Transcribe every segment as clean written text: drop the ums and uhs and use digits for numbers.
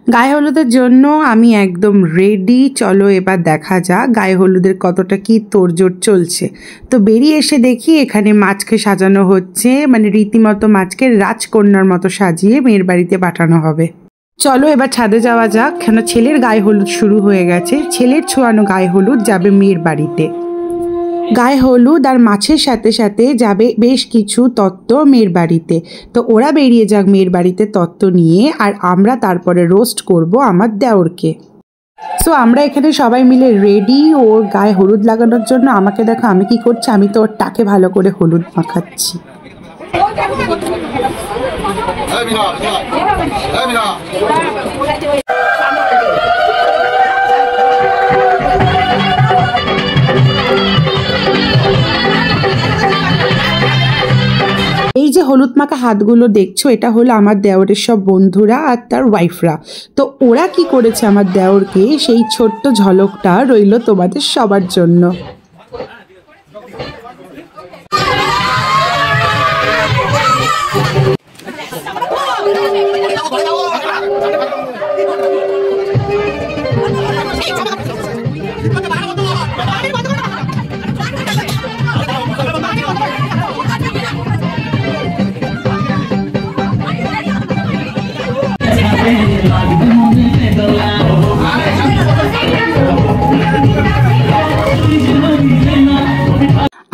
গায়ে হলুদের জন্য আমি একদম রেডি। চলো এবার দেখা যাক গায়ে হলুদের কতটা কি তোড়জোড় চলছে। তো বেরিয়ে এসে দেখি এখানে মাছকে সাজানো হচ্ছে, মানে রীতিমতো মাছকে রাজকন্যার মতো সাজিয়ে মেয়ের বাড়িতে পাঠানো হবে। চলো এবার ছাদে যাওয়া যাক, কেন ছেলের গায়ে হলুদ শুরু হয়ে গেছে। ছেলের ছোঁয়ানো গায়ে হলুদ যাবে মেয়ের বাড়িতে। গায়ে হলুদ আর মাছের সাথে সাথে যাবে বেশ কিছু তত্ত্ব মেয়ের বাড়িতে। তো ওরা বেরিয়ে যাক মেয়ের বাড়িতে তত্ত্ব নিয়ে, আর আমরা তারপরে রোস্ট করব আমার দেওরকে। সো আমরা এখানে সবাই মিলে রেডি ওর গায়ে হলুদ লাগানোর জন্য। আমাকে দেখো আমি কি করছি, আমি তো ওর টাকে ভালো করে হলুদ মাখাচ্ছি। এই যে হলুদ মাখা হাতগুলো দেখছো, এটা হলো আমার দেওরের সব বন্ধুরা আর তার ওয়াইফরা। তো ওরা কি করেছে আমার দেওরকে, সেই ছোট্ট ঝলকটা রইল তোমাদের সবার জন্য।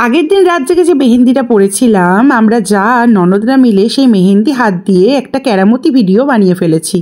আগের দিন রাত জেগে যে মেহেন্দিটা পড়েছিলাম আমরা যা ননদরা মিলে, সেই মেহেন্দি হাত দিয়ে একটা কেরামতি ভিডিও বানিয়ে ফেলেছি।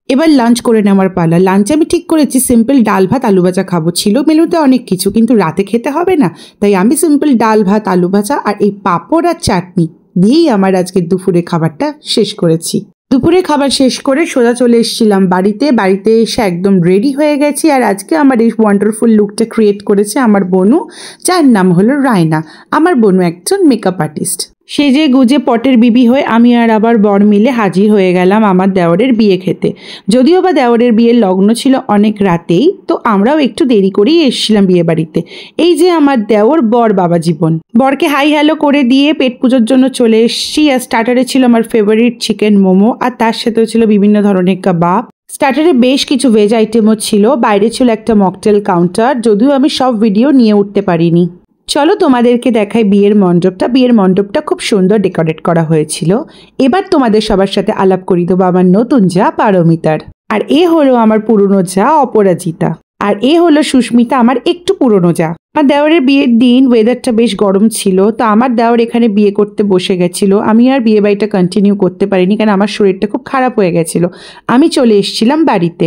এবার লাঞ্চ করে নেওয়ার পালা। লাঞ্চে আমি ঠিক করেছি সিম্পল ডাল ভাত আলু ভাজা খাবো। ছিল মেনুতে অনেক কিছু, কিন্তু রাতে খেতে হবে না, তাই আমি সিম্পল ডাল ভাত আলু ভাজা আর এই পাঁপড় আর চাটনি দিয়েই আমার আজকের দুপুরের খাবারটা শেষ করেছি। দুপুরে খাবার শেষ করে সোজা চলে এসেছিলাম বাড়িতে। বাড়িতে এসে একদম রেডি হয়ে গেছি, আর আজকে আমার এই ওয়ান্ডারফুল লুকটা ক্রিয়েট করেছে আমার বোনু, যার নাম হলো রায়না। আমার বোনু একজন মেকআপ আর্টিস্ট। সেজে গুজে পটের বিবি হয়ে আমি আর আবার বর মিলে হাজির হয়ে গেলাম আমার দেওরের বিয়ে খেতে। যদিও বা দেওরের বিয়ের লগ্ন ছিল অনেক রাতেই, তো আমরাও একটু দেরি করেই এসেছিলাম বিয়ে বাড়িতে। এই যে আমার দেওর বর বাবা জীবন। বরকে হাই হ্যালো করে দিয়ে পেট পুজোর জন্য চলে এসেছি। আর স্টার্টারে ছিল আমার ফেভারিট চিকেন মোমো, আর তার সাথেও ছিল বিভিন্ন ধরনের কাবাব। স্টার্টারে বেশ কিছু ভেজ আইটেমও ছিল। বাইরে ছিল একটা মকটেল কাউন্টার, যদিও আমি সব ভিডিও নিয়ে উঠতে পারিনি। চলো তোমাদেরকে দেখাই বিয়ের মণ্ডপটা। বিয়ের মণ্ডপটা খুব সুন্দর ডেকোরেট করা হয়েছিল। এবার তোমাদের সবার সাথে আলাপ করি দেবো আমার নতুন যা পারমিতার। আর এ হলো আমার পুরনো যা অপরাজিতা। আর এ হলো সুস্মিতা, আমার একটু পুরনো যা। আমার দেওরের বিয়ের দিন ওয়েদারটা বেশ গরম ছিল, তো আমার দেওর এখানে বিয়ে করতে বসে গেছিল। আমি আর বিয়ে বাড়িটা কন্টিনিউ করতে পারিনি, কারণ আমার শরীরটা খুব খারাপ হয়ে গেছিল। আমি চলে এসেছিলাম বাড়িতে।